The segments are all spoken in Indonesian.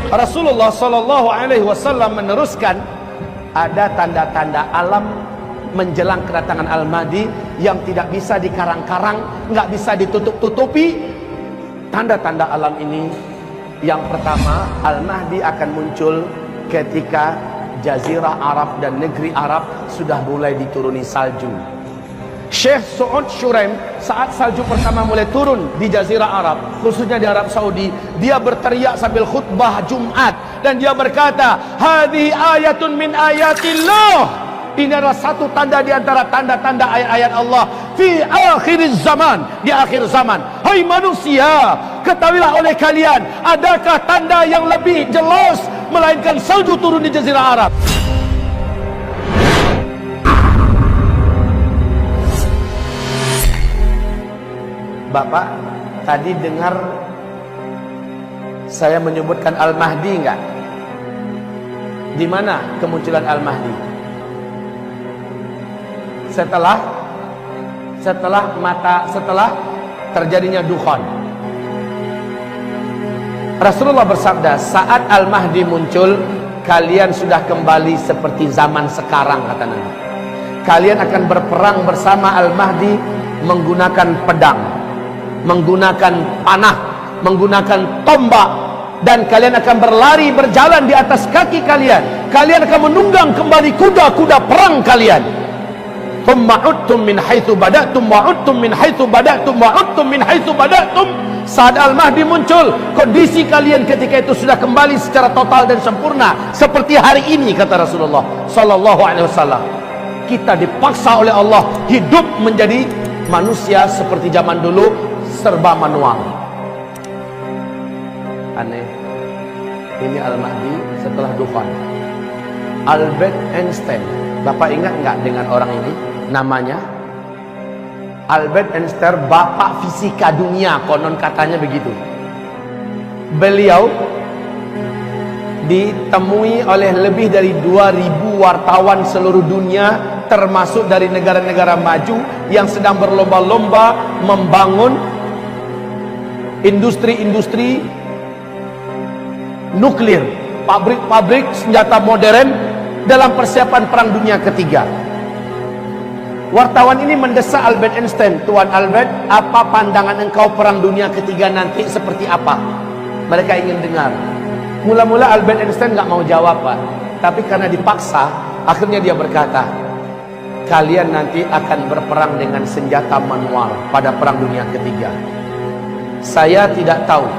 Rasulullah Shallallahu Alaihi Wasallam meneruskan, ada tanda-tanda alam menjelang kedatangan Al-Mahdi yang tidak bisa dikarang-karang, nggak bisa ditutup-tutupi. Tanda-tanda alam ini, yang pertama, Al-Mahdi akan muncul ketika Jazirah Arab dan negeri Arab sudah mulai dituruni salju. Syekh Su'ud Shuraim, saat salju pertama mulai turun di Jazirah Arab, khususnya di Arab Saudi, dia berteriak sambil khutbah Jumat dan dia berkata, "Hadhihi ayatun min ayatillah." Ini adalah satu tanda di antara tanda-tanda ayat-ayat Allah fi akhir zaman, di akhir zaman. Hai manusia, ketahuilah oleh kalian, adakah tanda yang lebih jelas melainkan salju turun di Jazirah Arab? Bapak tadi dengar saya menyebutkan Al-Mahdi enggak? Di mana kemunculan Al-Mahdi? Setelah terjadinya dukhan. Rasulullah bersabda, saat Al-Mahdi muncul, kalian sudah kembali seperti zaman sekarang, kata Nabi. Kalian akan berperang bersama Al-Mahdi menggunakan pedang, menggunakan panah, menggunakan tombak, dan kalian akan berlari berjalan di atas kaki kalian. Kalian akan menunggang kembali kuda-kuda perang kalian. Thumma udtum min haitsu bada'tum wa udtum min haitsu bada'tum wa udtum min haitsu bada'tum. Saat Al-Mahdi muncul, kondisi kalian ketika itu sudah kembali secara total dan sempurna seperti hari ini, kata Rasulullah sallallahu alaihi wasallam. Kita dipaksa oleh Allah hidup menjadi manusia seperti zaman dulu, serba manual. Aneh. Ini Al-Mahdi setelah dukhan. Albert Einstein, Bapak ingat nggak dengan orang ini? Namanya Albert Einstein, bapak fisika dunia, konon katanya begitu. Beliau ditemui oleh lebih dari 2000 wartawan seluruh dunia, termasuk dari negara-negara maju yang sedang berlomba-lomba membangun industri-industri nuklir, pabrik-pabrik senjata modern dalam persiapan perang dunia ketiga. Wartawan ini mendesak Albert Einstein, Tuan Albert, apa pandangan engkau perang dunia ketiga nanti seperti apa? Mereka ingin dengar. Mula-mula Albert Einstein nggak mau jawab, Pak. Tapi karena dipaksa, akhirnya dia berkata, kalian nanti akan berperang dengan senjata manual pada perang dunia ketiga. Saya tidak tahu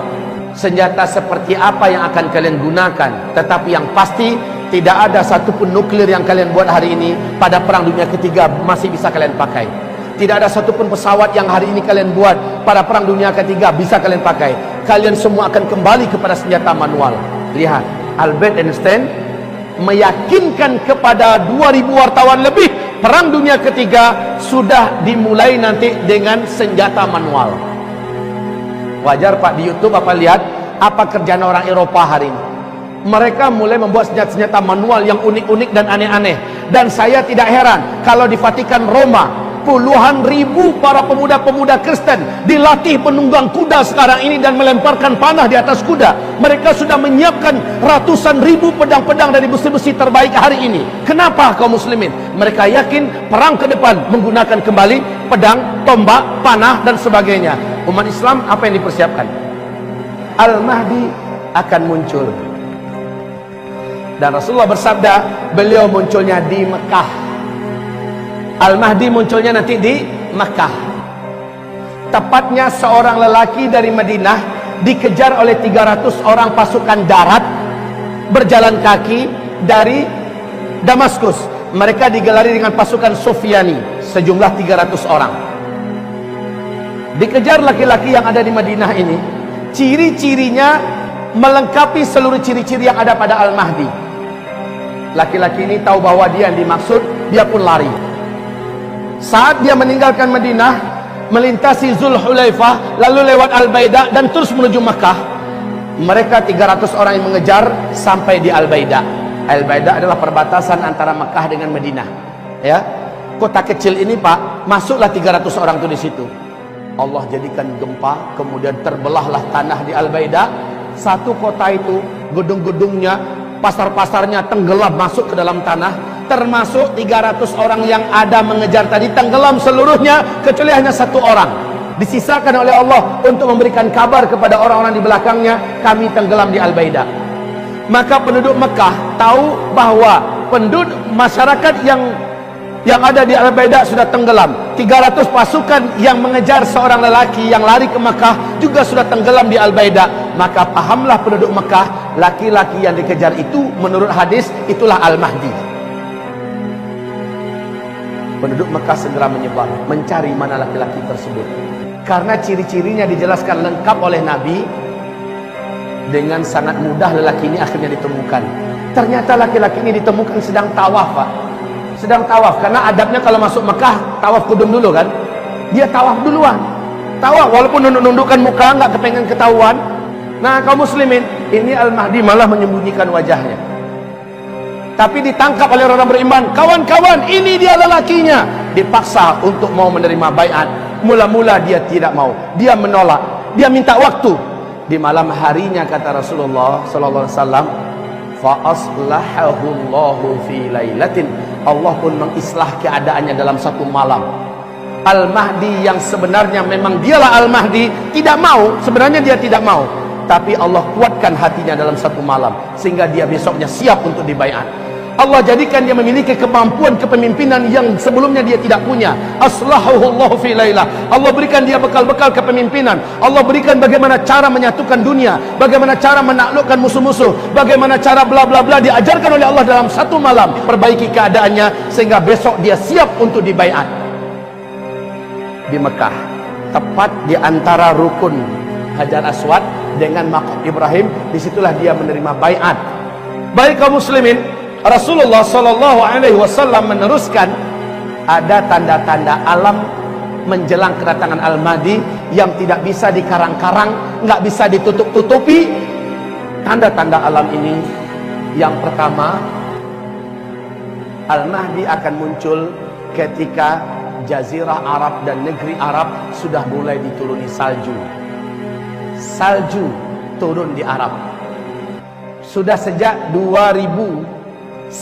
senjata seperti apa yang akan kalian gunakan, tetapi yang pasti tidak ada satupun nuklir yang kalian buat hari ini pada perang dunia ketiga masih bisa kalian pakai. Tidak ada satupun pesawat yang hari ini kalian buat pada perang dunia ketiga bisa kalian pakai. Kalian semua akan kembali kepada senjata manual. Lihat, Albert Einstein meyakinkan kepada 2000 wartawan lebih, perang dunia ketiga sudah dimulai nanti dengan senjata manual. Wajar Pak, di YouTube Bapak lihat apa kerjaan orang Eropa hari ini. Mereka mulai membuat senjata-senjata manual yang unik-unik dan aneh-aneh. Dan saya tidak heran kalau di Vatikan Roma, puluhan ribu para pemuda-pemuda Kristen dilatih penunggang kuda sekarang ini dan melemparkan panah di atas kuda. Mereka sudah menyiapkan ratusan ribu pedang-pedang dari besi-besi terbaik hari ini. Kenapa kaum muslimin? Mereka yakin perang ke depan menggunakan kembali pedang, tombak, panah dan sebagainya. Umat Islam apa yang dipersiapkan? Al-Mahdi akan muncul. Dan Rasulullah bersabda, beliau munculnya di Mekah. Al-Mahdi munculnya nanti di Mekah. Tepatnya seorang lelaki dari Madinah dikejar oleh 300 orang pasukan darat berjalan kaki dari Damaskus. Mereka digelari dengan pasukan Sufyani, sejumlah 300 orang. Dikejar laki-laki yang ada di Madinah ini. Ciri-cirinya melengkapi seluruh ciri-ciri yang ada pada Al-Mahdi. Laki-laki ini tahu bahwa dia yang dimaksud, dia pun lari. Saat dia meninggalkan Madinah, melintasi Zulhulaifah, lalu lewat Al-Baida dan terus menuju Mekah, mereka 300 orang yang mengejar sampai di Al-Baida. Al-Baida adalah perbatasan antara Mekah dengan Madinah. Ya, kota kecil ini Pak, masuklah 300 orang itu di situ. Allah jadikan gempa, kemudian terbelahlah tanah di Al-Baida. Satu kota itu gedung-gedungnya, pasar-pasarnya tenggelam masuk ke dalam tanah, termasuk 300 orang yang ada mengejar tadi tenggelam seluruhnya kecuali hanya 1 orang. Disisakan oleh Allah untuk memberikan kabar kepada orang-orang di belakangnya, kami tenggelam di Al-Baidah. Maka penduduk Mekah tahu bahwa penduduk masyarakat yang ada di Al-Baidah sudah tenggelam. 300 pasukan yang mengejar seorang lelaki yang lari ke Mekah juga sudah tenggelam di Al-Baidah. Maka pahamlah penduduk Mekah, laki-laki yang dikejar itu menurut hadis itulah Al-Mahdi. Penduduk Mekah segera menyebar mencari mana laki-laki tersebut. Karena ciri-cirinya dijelaskan lengkap oleh Nabi, dengan sangat mudah lelaki ini akhirnya ditemukan. Ternyata laki-laki ini ditemukan sedang tawaf, Pak. Sedang tawaf, karena adabnya kalau masuk Mekah tawaf kudum dulu kan. Dia tawaf duluan. Tawaf walaupun nunduk-nundukkan muka, nggak kepengen ketahuan. Nah, kaum muslimin, ini Al-Mahdi malah menyembunyikan wajahnya. Tapi ditangkap oleh orang beriman. Kawan-kawan, ini dia lelakinya. Dipaksa untuk mau menerima baiat. Mula-mula dia tidak mau. Dia menolak. Dia minta waktu. Di malam harinya kata Rasulullah sallallahu alaihi wasallam, fa aslahahu Allahu fi lailatin. Allah pun mengislah keadaannya dalam satu malam. Al-Mahdi yang sebenarnya memang dialah Al-Mahdi tidak mau, sebenarnya dia tidak mau, tapi Allah kuatkan hatinya dalam satu malam sehingga dia besoknya siap untuk dibaiat. Allah jadikan dia memiliki kemampuan kepemimpinan yang sebelumnya dia tidak punya. Aslahahu Allah fi lailah. Allah berikan dia bekal-bekal kepemimpinan. Allah berikan bagaimana cara menyatukan dunia, bagaimana cara menaklukkan musuh-musuh, bagaimana cara bla bla bla diajarkan oleh Allah dalam satu malam. Perbaiki keadaannya sehingga besok dia siap untuk dibaiat. Di Mekah, tepat di antara rukun Hajar Aswad dengan Maqam Ibrahim, disitulah dia menerima baiat. Baik kaum muslimin, Rasulullah sallallahu alaihi wasallam meneruskan, ada tanda-tanda alam menjelang kedatangan Al-Mahdi yang tidak bisa dikarang-karang, nggak bisa ditutup-tutupi. Tanda-tanda alam ini, yang pertama, Al-Mahdi akan muncul ketika Jazirah Arab dan negeri Arab sudah mulai dituruni salju. Salju turun di Arab. Sudah sejak 2009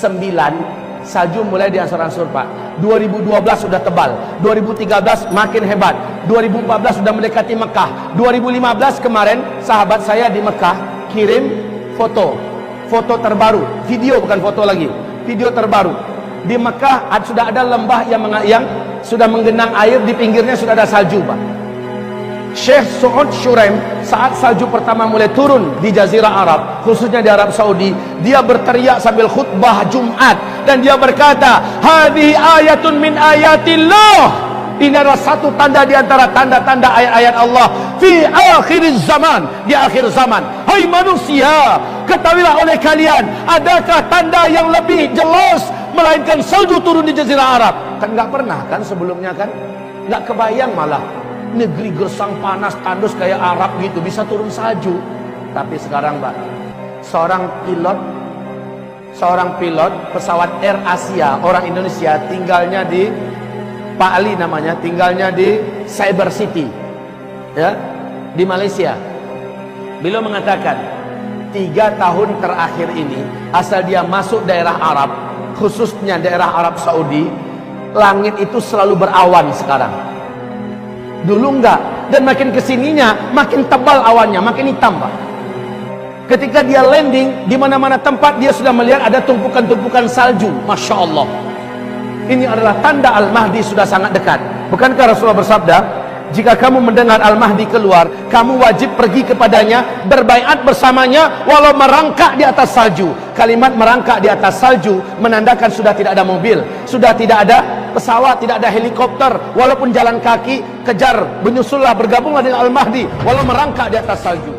salju mulai diansur-ansur, Pak. 2012 sudah tebal, 2013 makin hebat, 2014 sudah mendekati Mekah, 2015 kemarin sahabat saya di Mekah kirim foto terbaru, video bukan foto lagi, video terbaru. Di Mekah sudah ada lembah yang sudah menggenang air, di pinggirnya sudah ada salju, Pak. Syekh Su'ud Shuraim saat salju pertama mulai turun di Jazirah Arab, khususnya di Arab Saudi, dia berteriak sambil khutbah Jumat dan dia berkata, hadhihi ayatun min ayatillah. Ini adalah satu tanda di antara tanda-tanda ayat-ayat Allah fi akhir zaman, di akhir zaman. Hai manusia, ketahuilah oleh kalian, adakah tanda yang lebih jelas melainkan salju turun di Jazirah Arab? Kan nggak pernah kan sebelumnya kan, nggak kebayang malah. Negeri gersang panas tandus kayak Arab gitu bisa turun salju. Tapi sekarang, Pak, seorang pilot pesawat Air Asia orang Indonesia, tinggalnya di Pak Ali namanya, tinggalnya di Cyber City ya, di Malaysia. Beliau mengatakan 3 tahun terakhir ini asal dia masuk daerah Arab, khususnya daerah Arab Saudi, langit itu selalu berawan sekarang. Dulu enggak, dan makin kesininya makin tebal awannya, makin hitam, Pak. Ketika dia landing di mana-mana tempat dia sudah melihat ada tumpukan-tumpukan salju. Masya Allah, ini adalah tanda Al-Mahdi sudah sangat dekat. Bukankah Rasulullah bersabda, jika kamu mendengar Al-Mahdi keluar, kamu wajib pergi kepadanya, berbaiat bersamanya walau merangkak di atas salju. Kalimat merangkak di atas salju menandakan sudah tidak ada mobil, sudah tidak ada pesawat, tidak ada helikopter, walaupun jalan kaki, kejar, menyusullah, bergabunglah dengan Al-Mahdi walau merangkak di atas salju.